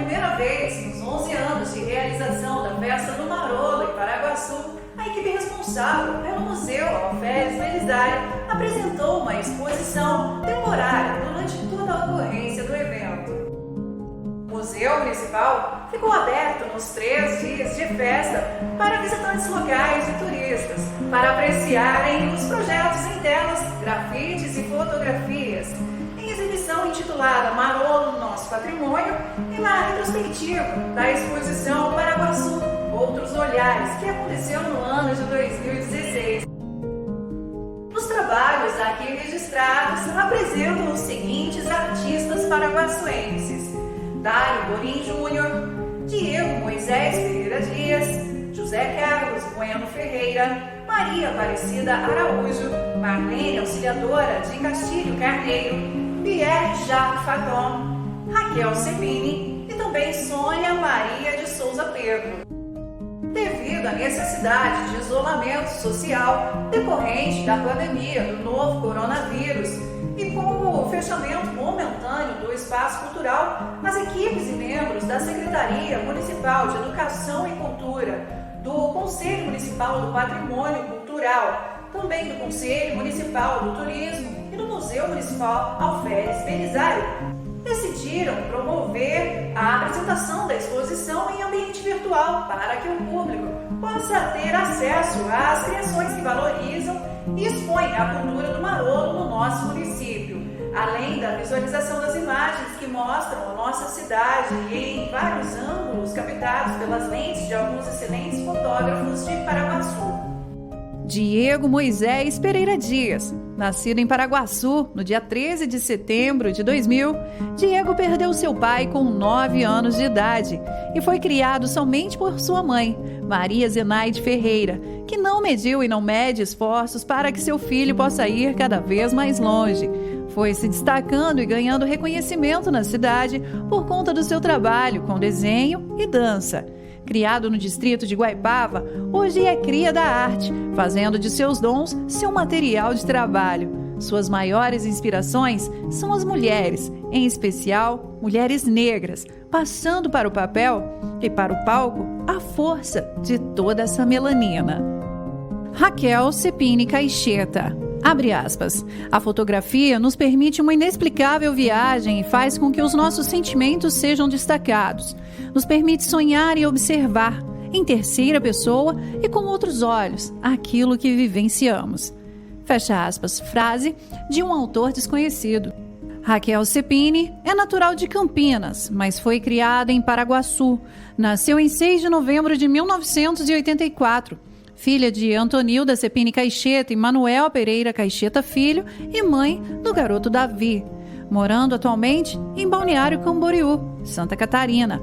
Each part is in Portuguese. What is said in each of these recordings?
primeira vez, nos 11 anos de realização da Festa do Marolo em Paraguaçu, a equipe responsável pelo Museu Alferes Belisário apresentou uma exposição temporária durante toda a ocorrência do evento. O Museu Municipal ficou aberto nos 3 dias de festa para visitantes locais e turistas, para apreciarem os projetos em telas, grafites e fotografias. Em exibição intitulada Marolo no Nosso Patrimônio e na retrospectiva da exposição Paraguaçu, Outros Olhares, que aconteceu no ano de 2016. Os trabalhos aqui registrados apresentam os seguintes artistas paraguaçuenses: Dário Borim Júnior, Diego Moisés Pereira Dias, José Carlos Bueno Ferreira, Maria Aparecida Araújo, Marlene Auxiliadora de Castilho Carneiro, Pierre Jacques Faton, Raquel Cepini e também Sônia Maria de Souza Pedro. Devido à necessidade de isolamento social decorrente da pandemia do novo coronavírus e com o fechamento momentâneo do espaço cultural, as equipes e membros da Secretaria Municipal de Educação e Cultura, do Conselho Municipal do Patrimônio Cultural, também do Conselho Municipal do Turismo e do Museu Municipal Alferes Belisário, decidiram promover a apresentação da exposição em ambiente virtual para que o público possa ter acesso às criações que valorizam e expõem a cultura do Marolo no nosso município, além da visualização das imagens que mostram a nossa cidade em vários ângulos captados pelas lentes de alguns excelentes fotógrafos de Paraguaçu. Diego Moisés Pereira Dias. Nascido em Paraguaçu, no dia 13 de setembro de 2000, Diego perdeu seu pai com 9 anos de idade e foi criado somente por sua mãe, Maria Zenaide Ferreira, que não mediu e não mede esforços para que seu filho possa ir cada vez mais longe. Foi se destacando e ganhando reconhecimento na cidade por conta do seu trabalho com desenho e dança. Criado no distrito de Guaipava, hoje é cria da arte, fazendo de seus dons seu material de trabalho. Suas maiores inspirações são as mulheres, em especial mulheres negras, passando para o papel e para o palco a força de toda essa melanina. Raquel Cepini Caixeta. Abre aspas. A fotografia nos permite uma inexplicável viagem e faz com que os nossos sentimentos sejam destacados. Nos permite sonhar e observar, em terceira pessoa e com outros olhos, aquilo que vivenciamos. Fecha aspas. Frase de um autor desconhecido. Raquel Cepini é natural de Campinas, mas foi criada em Paraguaçu. Nasceu em 6 de novembro de 1984. Filha de Antonilda Cepini Caixeta e Manuel Pereira Caixeta Filho e mãe do garoto Davi, morando atualmente em Balneário Camboriú, Santa Catarina.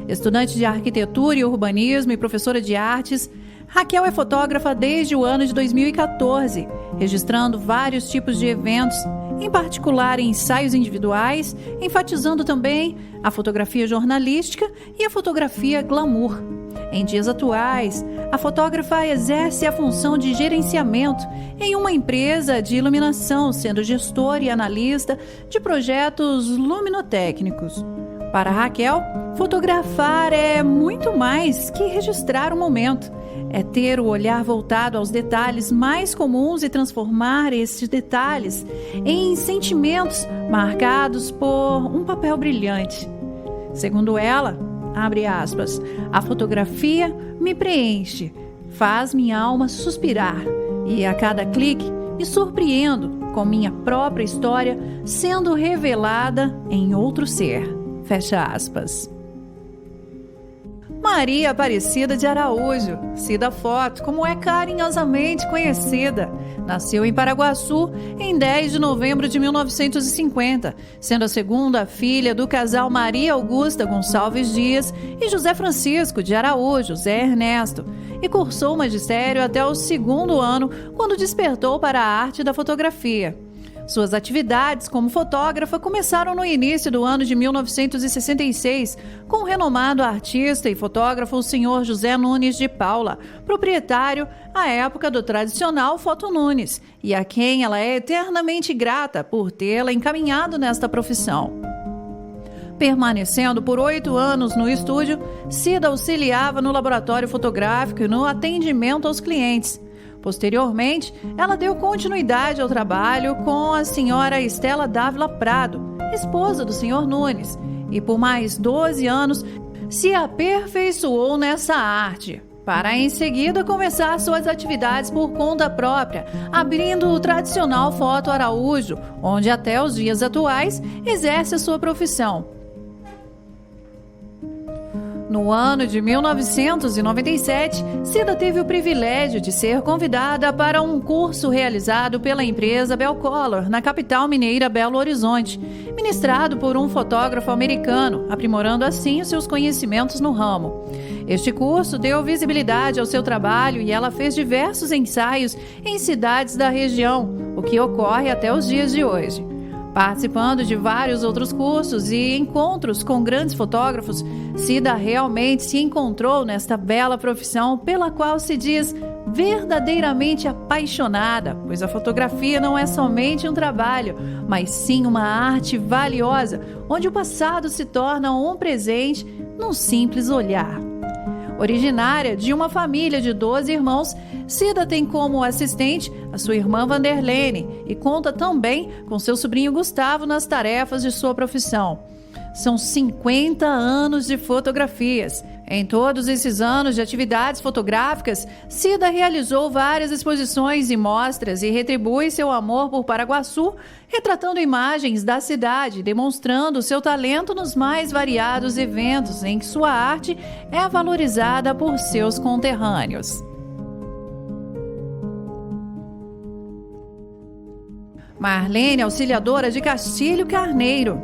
Estudante de arquitetura e urbanismo e professora de artes, Raquel é fotógrafa desde o ano de 2014, registrando vários tipos de eventos, em particular ensaios individuais, enfatizando também a fotografia jornalística e a fotografia glamour. Em dias atuais, a fotógrafa exerce a função de gerenciamento em uma empresa de iluminação, sendo gestora e analista de projetos luminotécnicos. Para Raquel, fotografar é muito mais que registrar um momento. É ter o olhar voltado aos detalhes mais comuns e transformar esses detalhes em sentimentos marcados por um papel brilhante. Segundo ela, abre aspas, a fotografia me preenche, faz minha alma suspirar e a cada clique me surpreendo com minha própria história sendo revelada em outro ser. Fecha aspas. Maria Aparecida de Araújo, Cida Foto, como é carinhosamente conhecida, nasceu em Paraguaçu em 10 de novembro de 1950, sendo a segunda filha do casal Maria Augusta Gonçalves Dias e José Francisco de Araújo, Zé Ernesto, e cursou o magistério até o 2º ano, quando despertou para a arte da fotografia. Suas atividades como fotógrafa começaram no início do ano de 1966, com o renomado artista e fotógrafo o senhor José Nunes de Paula, proprietário, à época, do tradicional Foto Nunes, e a quem ela é eternamente grata por tê-la encaminhado nesta profissão. Permanecendo por 8 anos no estúdio, Cida auxiliava no laboratório fotográfico e no atendimento aos clientes. Posteriormente, ela deu continuidade ao trabalho com a senhora Estela Dávila Prado, esposa do Sr. Nunes, e por mais 12 anos se aperfeiçoou nessa arte, para em seguida começar suas atividades por conta própria, abrindo o tradicional Foto Araújo, onde até os dias atuais exerce a sua profissão. No ano de 1997, Cida teve o privilégio de ser convidada para um curso realizado pela empresa Belcolor, na capital mineira Belo Horizonte, ministrado por um fotógrafo americano, aprimorando assim os seus conhecimentos no ramo. Este curso deu visibilidade ao seu trabalho e ela fez diversos ensaios em cidades da região, o que ocorre até os dias de hoje. Participando de vários outros cursos e encontros com grandes fotógrafos, Cida realmente se encontrou nesta bela profissão pela qual se diz verdadeiramente apaixonada, pois a fotografia não é somente um trabalho, mas sim uma arte valiosa, onde o passado se torna um presente num simples olhar. Originária de uma família de 12 irmãos, Cida tem como assistente a sua irmã Vanderlene e conta também com seu sobrinho Gustavo nas tarefas de sua profissão. São 50 anos de fotografias. Em todos esses anos de atividades fotográficas, Cida realizou várias exposições e mostras e retribui seu amor por Paraguaçu, retratando imagens da cidade, demonstrando seu talento nos mais variados eventos em que sua arte é valorizada por seus conterrâneos. Marlene Auxiliadora de Castilho Carneiro.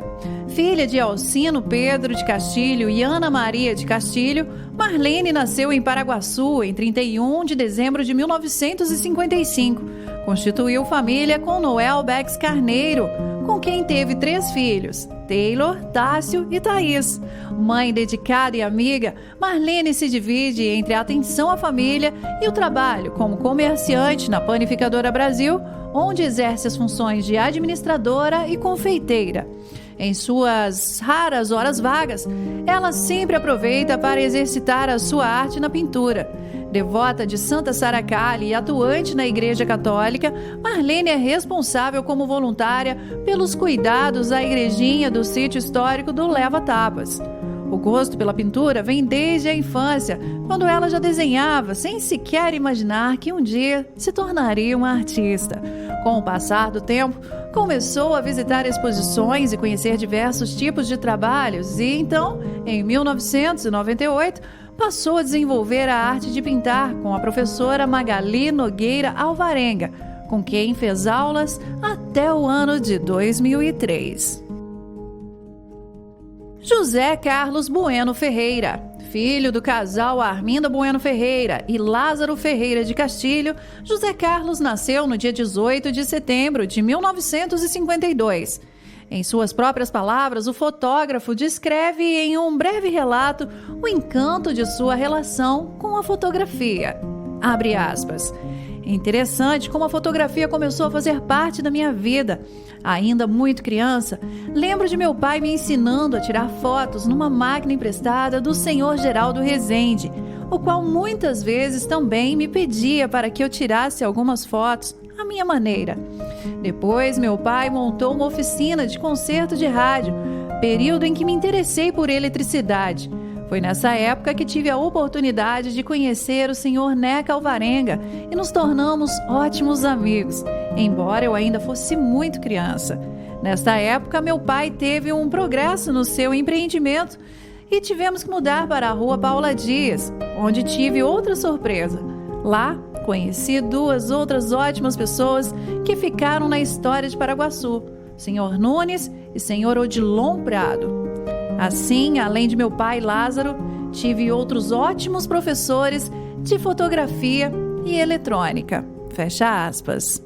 Filha de Alcino Pedro de Castilho e Ana Maria de Castilho, Marlene nasceu em Paraguaçu em 31 de dezembro de 1955. Constituiu família com Noel Bex Carneiro, com quem teve 3 filhos, Taylor, Tássio e Thaís. Mãe dedicada e amiga, Marlene se divide entre a atenção à família e o trabalho como comerciante na Panificadora Brasil, onde exerce as funções de administradora e confeiteira. Em suas raras horas vagas, ela sempre aproveita para exercitar a sua arte na pintura. Devota de Santa Sara Cali e atuante na Igreja Católica, Marlene é responsável como voluntária pelos cuidados à igrejinha do sítio histórico do Leva Tapas. O gosto pela pintura vem desde a infância, quando ela já desenhava sem sequer imaginar que um dia se tornaria uma artista. Com o passar do tempo, começou a visitar exposições e conhecer diversos tipos de trabalhos e então, em 1998, passou a desenvolver a arte de pintar com a professora Magali Nogueira Alvarenga, com quem fez aulas até o ano de 2003. José Carlos Bueno Ferreira. Filho do casal Arminda Bueno Ferreira e Lázaro Ferreira de Castilho, José Carlos nasceu no dia 18 de setembro de 1952. Em suas próprias palavras, o fotógrafo descreve em um breve relato o encanto de sua relação com a fotografia. Abre aspas. Interessante como a fotografia começou a fazer parte da minha vida. Ainda muito criança, lembro de meu pai me ensinando a tirar fotos numa máquina emprestada do senhor Geraldo Rezende, o qual muitas vezes também me pedia para que eu tirasse algumas fotos à minha maneira. Depois, meu pai montou uma oficina de concerto de rádio, período em que me interessei por eletricidade. Foi nessa época que tive a oportunidade de conhecer o senhor Neca Alvarenga e nos tornamos ótimos amigos, embora eu ainda fosse muito criança. Nesta época, meu pai teve um progresso no seu empreendimento e tivemos que mudar para a Rua Paula Dias, onde tive outra surpresa. Lá, conheci 2 outras ótimas pessoas que ficaram na história de Paraguaçu, senhor Nunes e senhor Odilon Prado. Assim, além de meu pai Lázaro, tive outros ótimos professores de fotografia e eletrônica. Fecha aspas.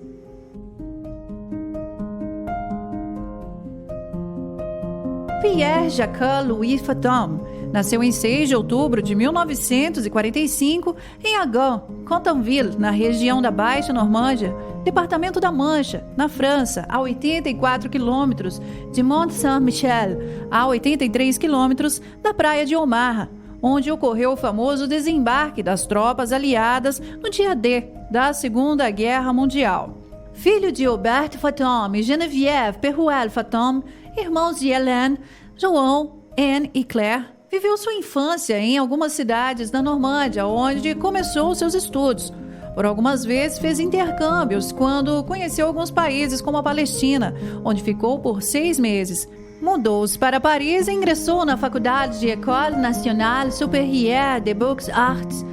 Pierre-Jacques Louis Fathom nasceu em 6 de outubro de 1945 em Agen, Cotonville, na região da Baixa Normândia, departamento da Mancha, na França, a 84 quilômetros de Mont-Saint-Michel, a 83 quilômetros da praia de Omaha, onde ocorreu o famoso desembarque das tropas aliadas no dia D da Segunda Guerra Mundial. Filho de Aubert Fathom e Geneviève Peruel Fathom, irmãos de Hélène, João, Anne e Claire, viveu sua infância em algumas cidades da Normândia, onde começou seus estudos. Por algumas vezes fez intercâmbios quando conheceu alguns países como a Palestina, onde ficou por 6 meses. Mudou-se para Paris e ingressou na Faculdade de École Nationale Supérieure des Beaux-Arts.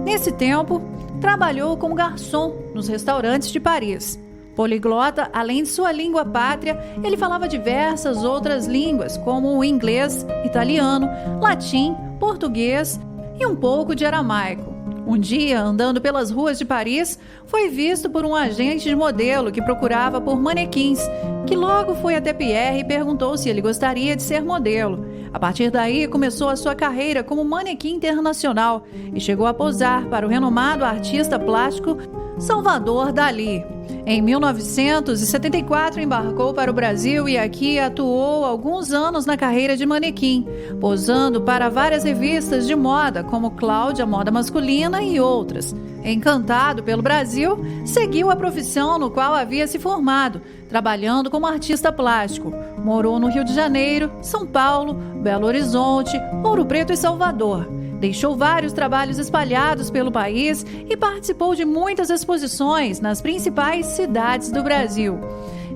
Nesse tempo, trabalhou como garçom nos restaurantes de Paris. Poliglota, além de sua língua pátria, ele falava diversas outras línguas, como o inglês, italiano, latim, português e um pouco de aramaico. Um dia, andando pelas ruas de Paris, foi visto por um agente de modelo que procurava por manequins, que logo foi até Pierre e perguntou se ele gostaria de ser modelo. A partir daí, começou a sua carreira como manequim internacional e chegou a posar para o renomado artista plástico Salvador Dalí. Em 1974, embarcou para o Brasil e aqui atuou alguns anos na carreira de manequim, posando para várias revistas de moda, como Cláudia Moda Masculina e outras. Encantado pelo Brasil, seguiu a profissão no qual havia se formado, trabalhando como artista plástico. Morou no Rio de Janeiro, São Paulo, Belo Horizonte, Ouro Preto e Salvador. Deixou vários trabalhos espalhados pelo país e participou de muitas exposições nas principais cidades do Brasil.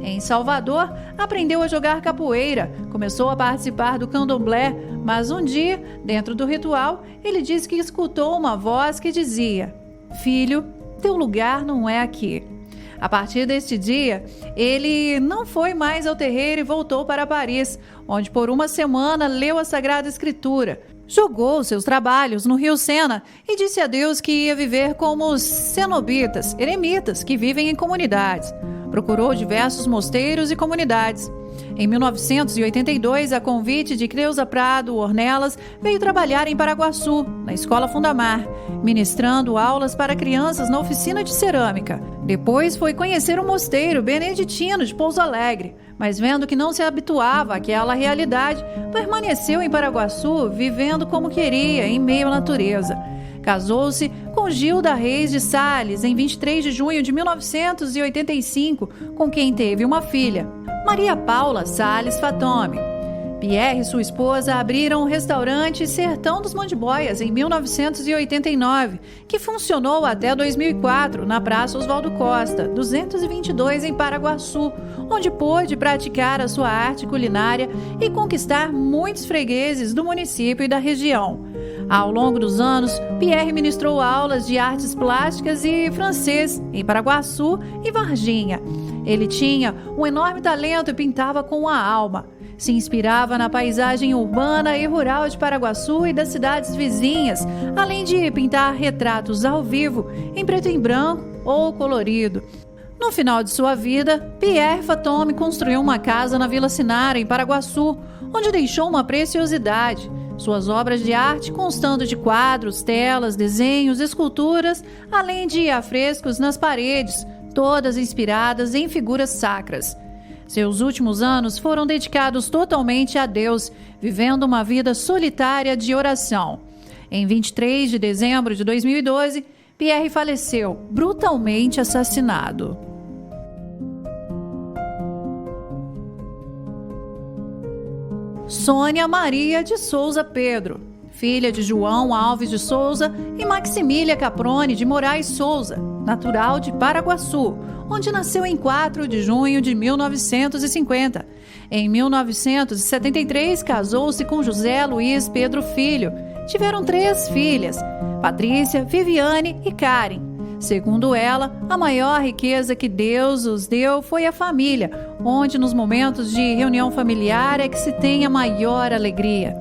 Em Salvador, aprendeu a jogar capoeira, começou a participar do candomblé, mas um dia, dentro do ritual, ele disse que escutou uma voz que dizia: "Filho, teu lugar não é aqui." A partir deste dia, ele não foi mais ao terreiro e voltou para Paris, onde por uma semana leu a Sagrada Escritura. Jogou seus trabalhos no rio Sena e disse a Deus que ia viver como os cenobitas, eremitas, que vivem em comunidades. Procurou diversos mosteiros e comunidades. Em 1982, a convite de Creuza Prado Ornelas, veio trabalhar em Paraguaçu, na Escola Fundamar, ministrando aulas para crianças na oficina de cerâmica. Depois foi conhecer o mosteiro beneditino de Pouso Alegre, mas vendo que não se habituava àquela realidade, permaneceu em Paraguaçu, vivendo como queria, em meio à natureza. Casou-se com Gilda Reis de Sales em 23 de junho de 1985, com quem teve uma filha, Maria Paula Sales Fatome. Pierre e sua esposa abriram o restaurante Sertão dos Mandibóias em 1989, que funcionou até 2004 na Praça Oswaldo Costa, 222 em Paraguaçu, onde pôde praticar a sua arte culinária e conquistar muitos fregueses do município e da região. Ao longo dos anos, Pierre ministrou aulas de artes plásticas e francês em Paraguaçu e Varginha. Ele tinha um enorme talento e pintava com a alma. Se inspirava na paisagem urbana e rural de Paraguaçu e das cidades vizinhas, além de pintar retratos ao vivo, em preto e branco ou colorido. No final de sua vida, Pierre Fatome construiu uma casa na Vila Sinara, em Paraguaçu, onde deixou uma preciosidade. Suas obras de arte constando de quadros, telas, desenhos, esculturas, além de afrescos nas paredes, todas inspiradas em figuras sacras. Seus últimos anos foram dedicados totalmente a Deus, vivendo uma vida solitária de oração. Em 23 de dezembro de 2012, Pierre faleceu, brutalmente assassinado. Sônia Maria de Souza Pedro, filha de João Alves de Souza e Maximília Caprone de Moraes Souza, natural de Paraguaçu, onde nasceu em 4 de junho de 1950. Em 1973, casou-se com José Luiz Pedro Filho. Tiveram 3 filhas, Patrícia, Viviane e Karen. Segundo ela, a maior riqueza que Deus os deu foi a família, onde nos momentos de reunião familiar é que se tem a maior alegria.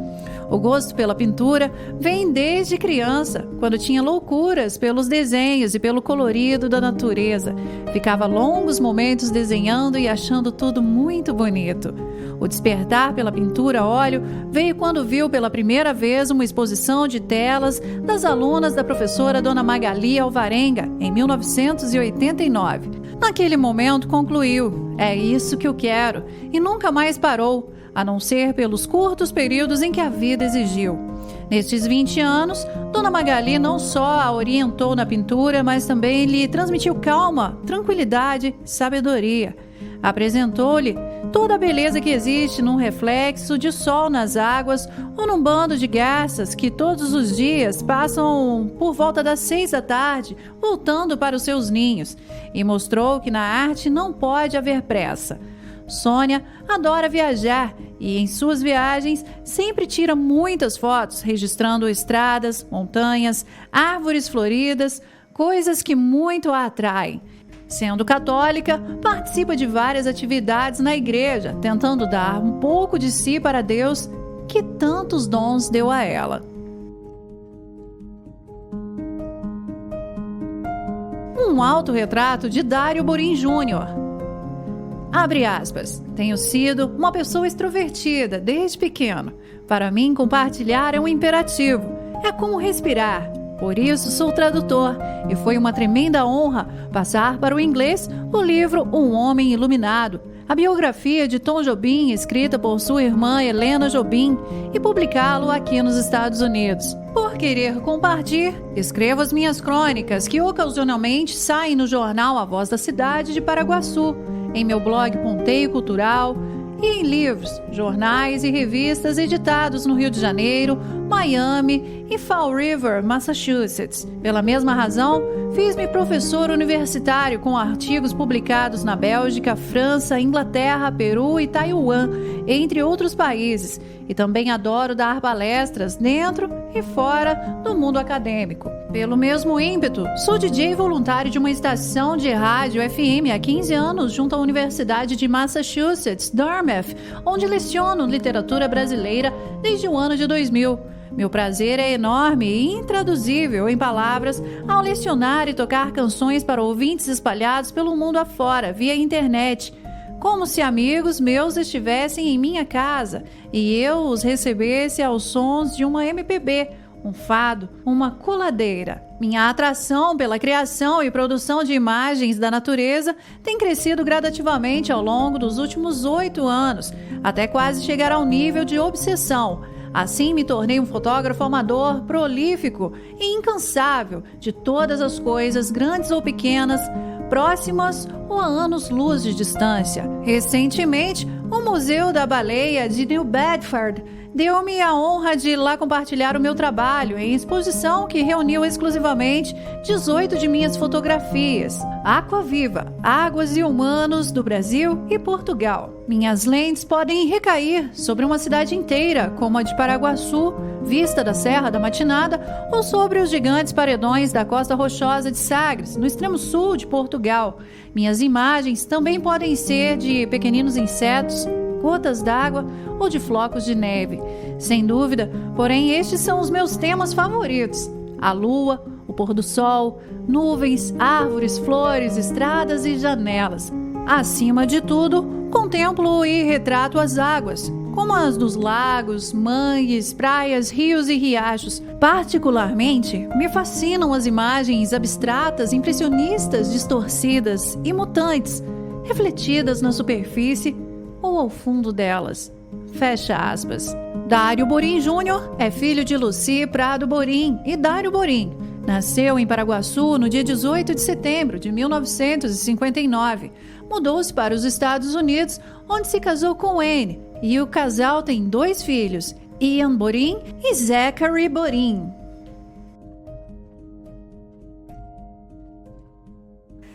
O gosto pela pintura vem desde criança, quando tinha loucuras pelos desenhos e pelo colorido da natureza. Ficava longos momentos desenhando e achando tudo muito bonito. O despertar pela pintura a óleo veio quando viu pela primeira vez uma exposição de telas das alunas da professora Dona Magali Alvarenga, em 1989. Naquele momento concluiu: é isso que eu quero, e nunca mais parou, a não ser pelos curtos períodos em que a vida exigiu. Nestes 20 anos, Dona Magali não só a orientou na pintura, mas também lhe transmitiu calma, tranquilidade, sabedoria. Apresentou-lhe toda a beleza que existe num reflexo de sol nas águas ou num bando de garças que todos os dias passam por volta das 6 da tarde, voltando para os seus ninhos, e mostrou que na arte não pode haver pressa. Sônia adora viajar e em suas viagens sempre tira muitas fotos, registrando estradas, montanhas, árvores floridas, coisas que muito a atraem. Sendo católica, participa de várias atividades na igreja, tentando dar um pouco de si para Deus, que tantos dons deu a ela. Um autorretrato de Dário Borim Júnior. Abre aspas. Tenho sido uma pessoa extrovertida desde pequeno. Para mim, compartilhar é um imperativo. É como respirar. Por isso, sou tradutor. E foi uma tremenda honra passar para o inglês o livro Um Homem Iluminado, a biografia de Tom Jobim, escrita por sua irmã Helena Jobim, e publicá-lo aqui nos Estados Unidos. Por querer compartilhar, escrevo as minhas crônicas, que ocasionalmente saem no jornal A Voz da Cidade de Paraguaçu, em meu blog Ponteio Cultural e em livros, jornais e revistas editados no Rio de Janeiro, Miami e Fall River, Massachusetts. Pela mesma razão, fiz-me professor universitário com artigos publicados na Bélgica, França, Inglaterra, Peru e Taiwan, entre outros países. E também adoro dar palestras dentro e fora do mundo acadêmico. Pelo mesmo ímpeto, sou DJ voluntário de uma estação de rádio FM há 15 anos junto à Universidade de Massachusetts, Dartmouth, onde leciono literatura brasileira desde o ano de 2000. Meu prazer é enorme e intraduzível em palavras ao lecionar e tocar canções para ouvintes espalhados pelo mundo afora, via internet, como se amigos meus estivessem em minha casa e eu os recebesse aos sons de uma MPB, um fado, uma coladeira. Minha atração pela criação e produção de imagens da natureza tem crescido gradativamente ao longo dos últimos 8 anos, até quase chegar ao nível de obsessão. Assim me tornei um fotógrafo amador, prolífico e incansável de todas as coisas, grandes ou pequenas, próximas ou a anos-luz de distância. Recentemente, o Museu da Baleia de New Bedford deu-me a honra de lá compartilhar o meu trabalho em exposição que reuniu exclusivamente 18 de minhas fotografias. Aquaviva, Águas e Humanos do Brasil e Portugal. Minhas lentes podem recair sobre uma cidade inteira, como a de Paraguaçu, vista da Serra da Matinada, ou sobre os gigantes paredões da Costa Rochosa de Sagres, no extremo sul de Portugal. Minhas imagens também podem ser de pequeninos insetos, gotas d'água ou de flocos de neve. Sem dúvida, porém, estes são os meus temas favoritos: a lua, o pôr do sol, nuvens, árvores, flores, estradas e janelas. Acima de tudo, contemplo e retrato as águas, como as dos lagos, mangues, praias, rios e riachos. Particularmente, me fascinam as imagens abstratas, impressionistas, distorcidas e mutantes, refletidas na superfície ou ao fundo delas. Fecha aspas. Dário Borim Júnior é filho de Luci Prado Borim e Dário Borim. Nasceu em Paraguaçu no dia 18 de setembro de 1959. Mudou-se para os Estados Unidos, onde se casou com Anne, e o casal tem 2 filhos, Ian Borim e Zachary Borim.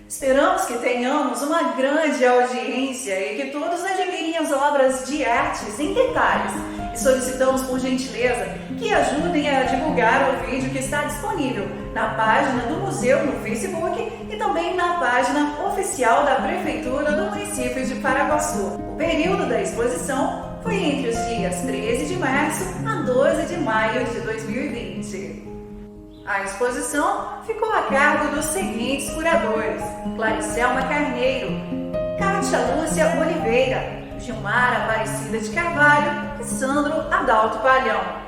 Esperamos que tenhamos uma grande audiência e que todos admirem as obras de artes em detalhes. E solicitamos, por gentileza, que ajudem a divulgar o vídeo que está disponível na página do museu no Facebook e também na página oficial da Prefeitura do município de Paraguaçu. O período da exposição foi entre os dias 13 de março a 12 de maio de 2020. A exposição ficou a cargo dos seguintes curadores: Claricelma Carneiro, Kátia Lúcia Oliveira, Gilmar Aparecida de Carvalho e Sandro Adalto Palhão.